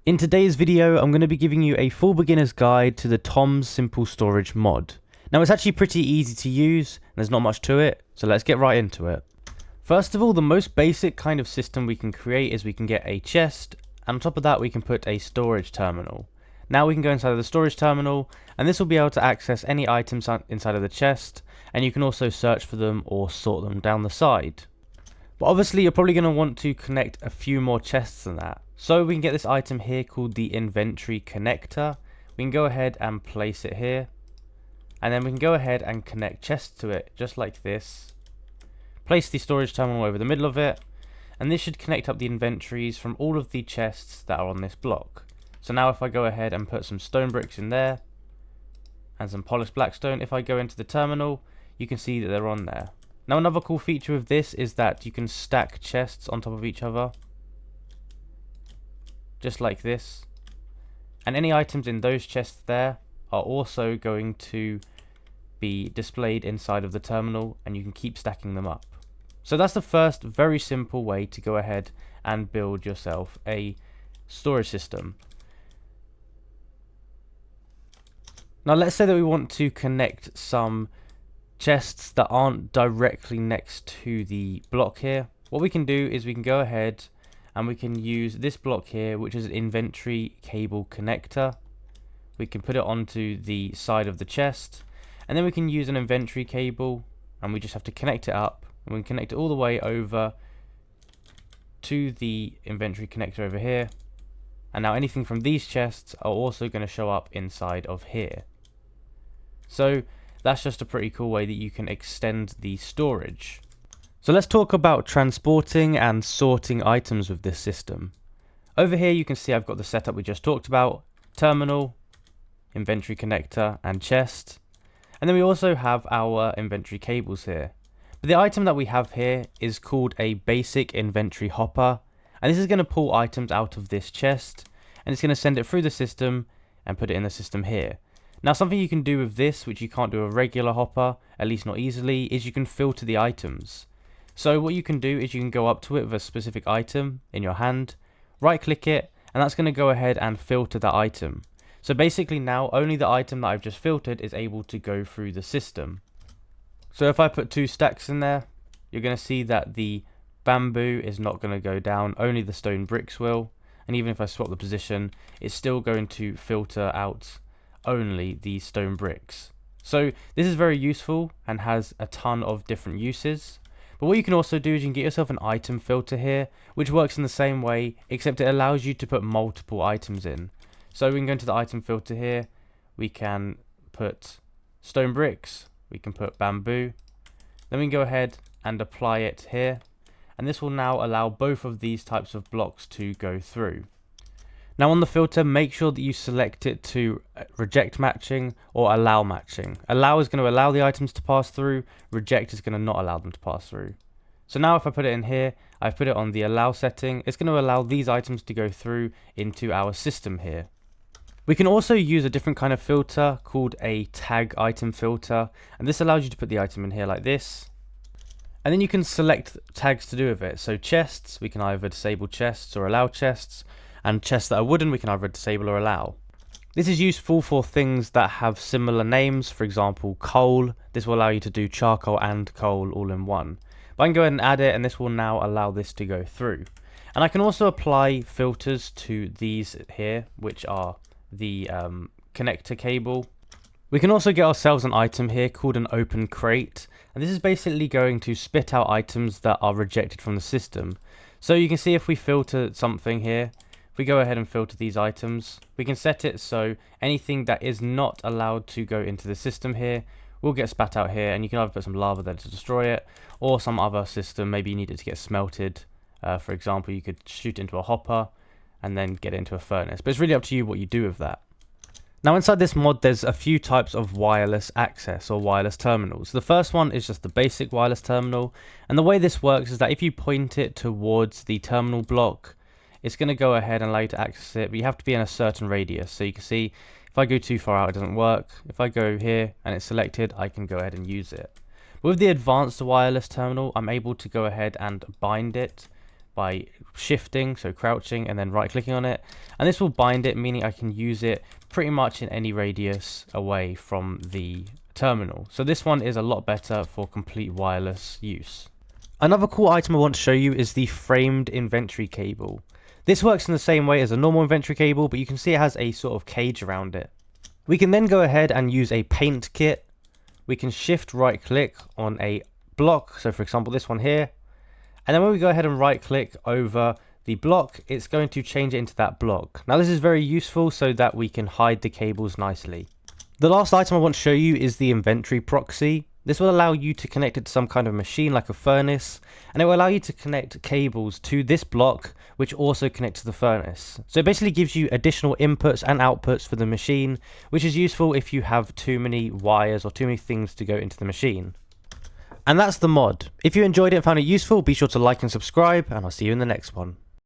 In today's video, I'm going to be giving you a full beginner's guide to the Tom's Simple Storage mod. Now it's actually pretty easy to use, and there's not much to it, so let's get right into it. First of all, the most basic kind of system we can create is we can get a chest, and on top of that we can put a storage terminal. Now we can go inside of the storage terminal, and this will be able to access any items inside of the chest, and you can also search for them or sort them down the side. But obviously you're probably going to want to connect a few more chests than that. So we can get this item here called the inventory connector. We can go ahead and place it here. And then we can go ahead and connect chests to it, just like this. Place the storage terminal over the middle of it. And this should connect up the inventories from all of the chests that are on this block. So now if I go ahead and put some stone bricks in there, and some polished blackstone, if I go into the terminal, you can see that they're on there. Now another cool feature of this is that you can stack chests on top of each other. Just like this. And any items in those chests there are also going to be displayed inside of the terminal, and you can keep stacking them up. So that's the first very simple way to go ahead and build yourself a storage system. Now let's say that we want to connect some chests that aren't directly next to the block here. What we can do is we can go ahead and we can use this block here, which is an inventory cable connector. We can put it onto the side of the chest, and then we can use an inventory cable, and we just have to connect it up, and we can connect it all the way over to the inventory connector over here. And now anything from these chests are also going to show up inside of here. So that's just a pretty cool way that you can extend the storage. So let's talk about transporting and sorting items with this system. Over here you can see I've got the setup we just talked about: terminal, inventory connector, and chest. And then we also have our inventory cables here. But the item that we have here is called a basic inventory hopper, and this is going to pull items out of this chest, and it's going to send it through the system and put it in the system here. Now something you can do with this, which you can't do with a regular hopper, at least not easily, is you can filter the items. So what you can do is you can go up to it with a specific item in your hand, right click it, and that's going to go ahead and filter that item. So basically now only the item that I've just filtered is able to go through the system. So if I put 2 stacks in there, you're going to see that the bamboo is not going to go down, only the stone bricks will. And even if I swap the position, it's still going to filter out only the stone bricks. So this is very useful and has a ton of different uses. But what you can also do is you can get yourself an item filter here, which works in the same way, except it allows you to put multiple items in. So we can go into the item filter here, we can put stone bricks, we can put bamboo, then we can go ahead and apply it here, and this will now allow both of these types of blocks to go through. Now on the filter, make sure that you select it to reject matching or allow matching. Allow is going to allow the items to pass through, reject is going to not allow them to pass through. So now if I put it in here, I've put it on the allow setting, it's going to allow these items to go through into our system here. We can also use a different kind of filter called a tag item filter, and this allows you to put the item in here like this. And then you can select tags to do with it. So chests, we can either disable chests or allow chests. And chests that are wooden, we can either disable or allow. This is useful for things that have similar names, for example coal. This will allow you to do charcoal and coal all in one. But I can go ahead and add it, and this will now allow this to go through. And I can also apply filters to these here, which are the connector cable. We can also get ourselves an item here called an open crate, and this is basically going to spit out items that are rejected from the system. So you can see if we filter something here, if we go ahead and filter these items, we can set it so anything that is not allowed to go into the system here will get spat out here, and you can either put some lava there to destroy it, or some other system, maybe you need it to get smelted. For example, you could shoot it into a hopper and then get it into a furnace, but it's really up to you what you do with that. Now inside this mod there's a few types of wireless access or wireless terminals. The first one is just the basic wireless terminal, and the way this works is that if you point it towards the terminal block, it's going to go ahead and allow you to access it, but you have to be in a certain radius. So you can see if I go too far out it doesn't work. If I go here and it's selected, I can go ahead and use it. With the advanced wireless terminal, I'm able to go ahead and bind it by shifting, so crouching, and then right clicking on it. And this will bind it, meaning I can use it pretty much in any radius away from the terminal. So this one is a lot better for complete wireless use. Another cool item I want to show you is the framed inventory cable. This works in the same way as a normal inventory cable, but you can see it has a sort of cage around it. We can then go ahead and use a paint kit. We can shift right click on a block, so for example this one here, and then when we go ahead and right click over the block, it's going to change it into that block. Now this is very useful so that we can hide the cables nicely. The last item I want to show you is the inventory proxy. This will allow you to connect it to some kind of machine like a furnace, and it will allow you to connect cables to this block which also connect to the furnace. So it basically gives you additional inputs and outputs for the machine, which is useful if you have too many wires or too many things to go into the machine. And that's the mod. If you enjoyed it and found it useful, be sure to like and subscribe, and I'll see you in the next one.